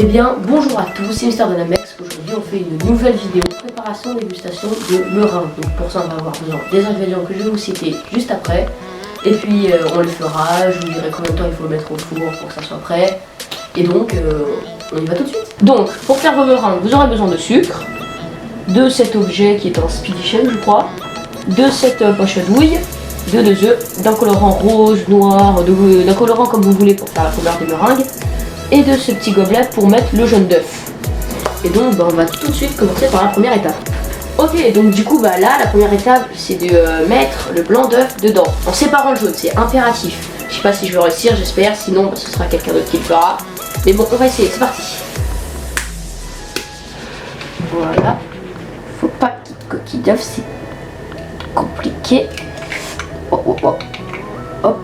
Eh bien, bonjour à tous, c'est Mister Dynamex. Aujourd'hui, on fait une nouvelle vidéo préparation dégustation de meringue. Donc pour ça, on va avoir besoin des ingrédients que je vais vous citer juste après. Et puis, on le fera, je vous dirai combien de temps il faut le mettre au four pour que ça soit prêt. Et donc, on y va tout de suite. Donc, pour faire vos meringues, vous aurez besoin de sucre, de cet objet qui est un Speedy Shell, je crois, de cette poche à douille, de 2 œufs, d'un colorant rose, noir, d'un colorant comme vous voulez pour faire la couleur des meringues, et de ce petit gobelet pour mettre le jaune d'œuf. Et donc on va tout de suite commencer par la première étape. Ok, donc du coup là la première étape c'est de mettre le blanc d'œuf dedans en séparant le jaune, c'est impératif. Je sais pas si je vais réussir, j'espère, sinon ce sera quelqu'un d'autre qui le fera. Mais bon, on va essayer, c'est parti. Voilà, faut pas qu'il y ait de coquille d'œuf, c'est compliqué. Oh, oh, oh. Hop.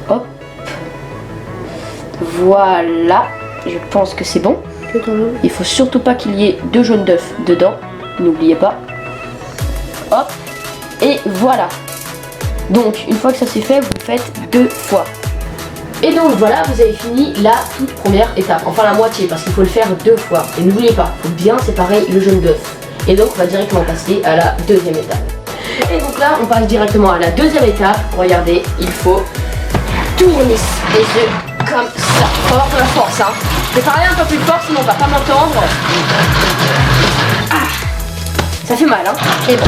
Hop. Voilà, je pense que c'est bon. Il faut surtout pas qu'il y ait de jaune d'œuf dedans, n'oubliez pas. Hop, et voilà. Donc une fois que ça c'est fait, vous le faites 2 fois. Et donc voilà, vous avez fini la toute première étape, enfin la moitié, parce qu'il faut le faire 2 fois. Et n'oubliez pas, il faut bien séparer le jaune d'œuf. Et donc on va directement passer à la deuxième étape. Et donc là, on passe directement à la deuxième étape. Regardez, il faut tourner les œufs comme ça. Il faut avoir de la force, hein. Je vais parler un peu plus fort, sinon on va pas m'entendre. Ah, ça fait mal, hein. Et bon.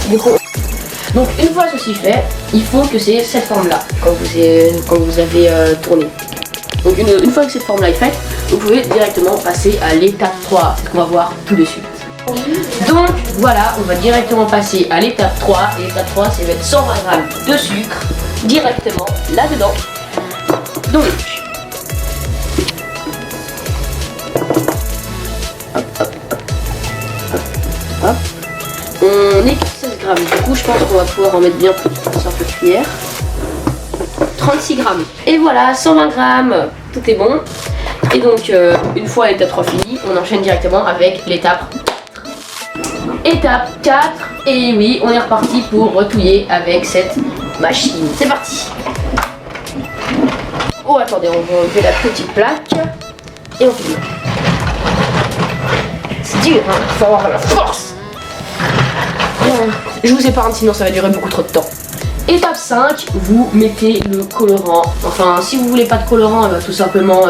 Du coup, donc une fois ceci fait, il faut que c'est cette forme-là quand vous avez tourné. Donc une fois que cette forme-là est faite, vous pouvez directement passer à l'étape 3, c'est ce qu'on va voir tout de suite. Donc voilà, on va directement passer à l'étape 3. Et l'étape 3, c'est mettre 120 g de sucre directement là-dedans. Donc, hop, hop, hop, hop, hop. On est à 16 grammes, du coup je pense qu'on va pouvoir en mettre bien plus une simple cuillère. 36 grammes. Et voilà, 120 grammes, tout est bon. Et donc, une fois l'étape 3 finie, on enchaîne directement avec l'étape 4. Étape 4, et oui, on est reparti pour retouiller avec cette machine. C'est parti. Oh, attendez, on va enlever la petite plaque. Et on finit. C'est dur, hein, il faut avoir la force. Je vous épargne, sinon ça va durer beaucoup trop de temps. Étape 5, vous mettez le colorant. Enfin, si vous voulez pas de colorant, tout simplement,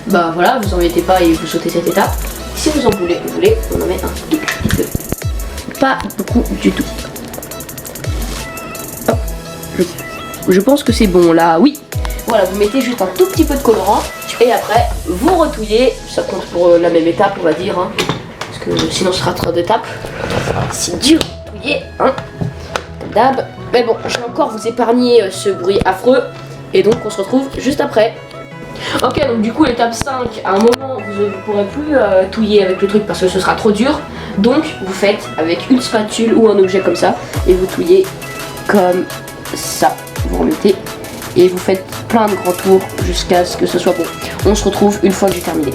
voilà, vous en mettez pas et vous sautez cette étape. Si vous en voulez, on en met un tout petit peu. Pas beaucoup du tout. Hop. Je pense que c'est bon là, oui. Voilà, vous mettez juste un tout petit peu de colorant et après vous retouillez. Ça compte pour la même étape, on va dire, hein, parce que sinon ce sera trop d'étapes. C'est dur de retouiller, hein. D'hab. Mais bon, je vais encore vous épargner ce bruit affreux. Et donc on se retrouve juste après. Ok, donc du coup l'étape 5, à un moment vous ne pourrez plus touiller avec le truc parce que ce sera trop dur. Donc vous faites avec une spatule ou un objet comme ça et vous touillez comme ça. Vous remettez et vous faites plein de grands tours jusqu'à ce que ce soit bon. On se retrouve une fois que j'ai terminé.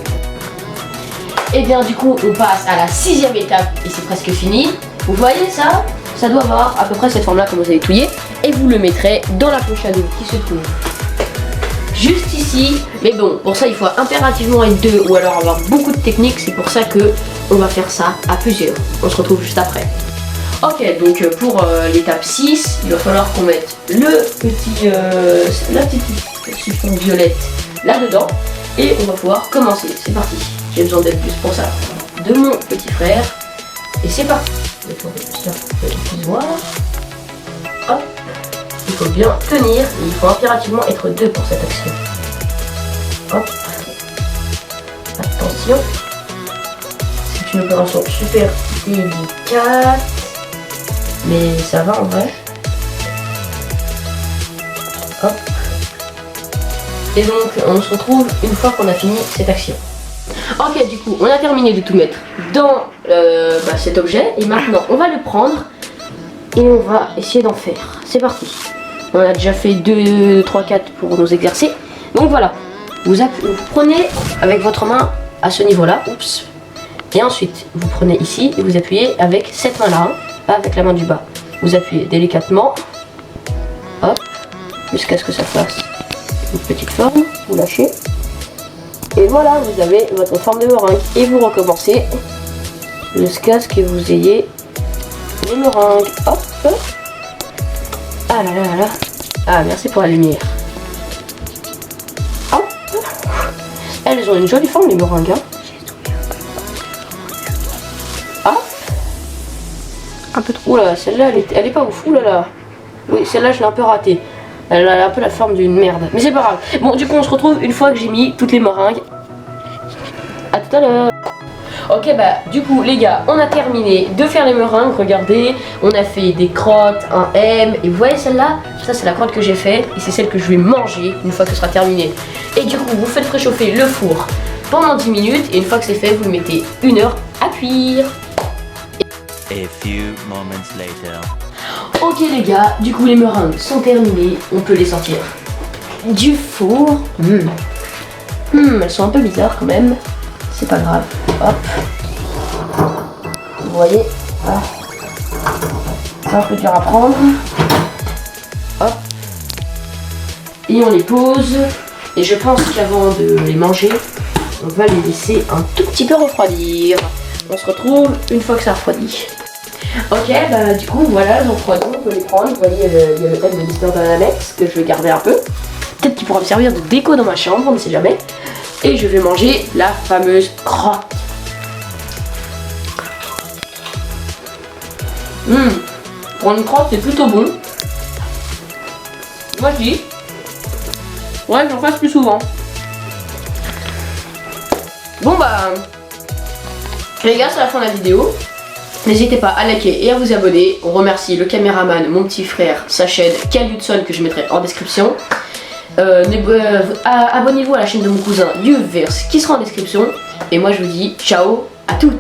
Et bien du coup on passe à la 6e étape et c'est presque fini. Vous voyez ça? Ça doit avoir à peu près cette forme là comme vous avez touillé. Et vous le mettrez dans la poche à douille qui se trouve juste ici. Mais bon, pour ça il faut impérativement être 2 ou alors avoir beaucoup de technique. C'est pour ça que on va faire ça à plusieurs. On se retrouve juste après. Ok, donc pour l'étape 6, il va falloir qu'on mette la petite substance violette là-dedans. Et on va pouvoir commencer. C'est parti. J'ai besoin d'être plus pour ça. De mon petit frère. Et c'est parti. Hop. Il faut bien tenir, et il faut impérativement être 2 pour cette action. Hop. Attention. C'est une opération super délicate. Mais ça va en vrai. Hop. Et donc on se retrouve une fois qu'on a fini cette action. Ok, du coup on a terminé de tout mettre dans cet objet. Et maintenant on va le prendre et on va essayer d'en faire. C'est parti. On a déjà fait 2, 3, 4 pour nous exercer. Donc voilà, vous prenez avec votre main à ce niveau-là. Oups. Et ensuite, vous prenez ici et vous appuyez avec cette main-là, pas avec la main du bas. Vous appuyez délicatement jusqu'à ce que ça fasse une petite forme. Vous lâchez. Et voilà, vous avez votre forme de meringue. Et vous recommencez jusqu'à ce que vous ayez les meringues. Hop. Ah là là là là. Ah, merci pour la lumière. Hop. Elles ont une jolie forme, les meringues. Hein. Hop. Un peu trop. Oula, celle-là, elle est pas ouf. Oula là. Oui, celle-là, je l'ai un peu ratée. Elle a un peu la forme d'une merde. Mais c'est pas grave. Bon, du coup, on se retrouve une fois que j'ai mis toutes les meringues. A tout à l'heure. Ok, bah, du coup, les gars, on a terminé de faire les meringues. Regardez, on a fait des crottes, un M. Et vous voyez celle-là? Ça, c'est la crotte que j'ai faite. Et c'est celle que je vais manger une fois que ce sera terminé. Et du coup, vous faites préchauffer le four pendant 10 minutes. Et une fois que c'est fait, vous le mettez 1 heure à cuire. A few moments later. Ok les gars, du coup les meringues sont terminées, on peut les sortir du four. Elles sont un peu bizarres quand même, c'est pas grave. Hop, vous voyez, c'est un peu dur à prendre. Hop, et on les pose. Et je pense qu'avant de les manger, on va les laisser un tout petit peu refroidir. On se retrouve une fois que ça refroidit. Ok, bah du coup voilà, elles ont refroidi, on peut les prendre. Vous voyez, il y a le thème de Mister Dynamax que je vais garder un peu. Peut-être qu'il pourra me servir de déco dans ma chambre, on ne sait jamais. Et je vais manger la fameuse crotte. Pour une crotte, c'est plutôt bon. Moi je dis, ouais, j'en fasse plus souvent. Bon bah, les gars, c'est la fin de la vidéo. N'hésitez pas à liker et à vous abonner. On remercie le caméraman, mon petit frère, sa chaîne, Cal Hudson, que je mettrai en description. Abonnez-vous à la chaîne de mon cousin Youverse qui sera en description. Et moi je vous dis ciao à toutes.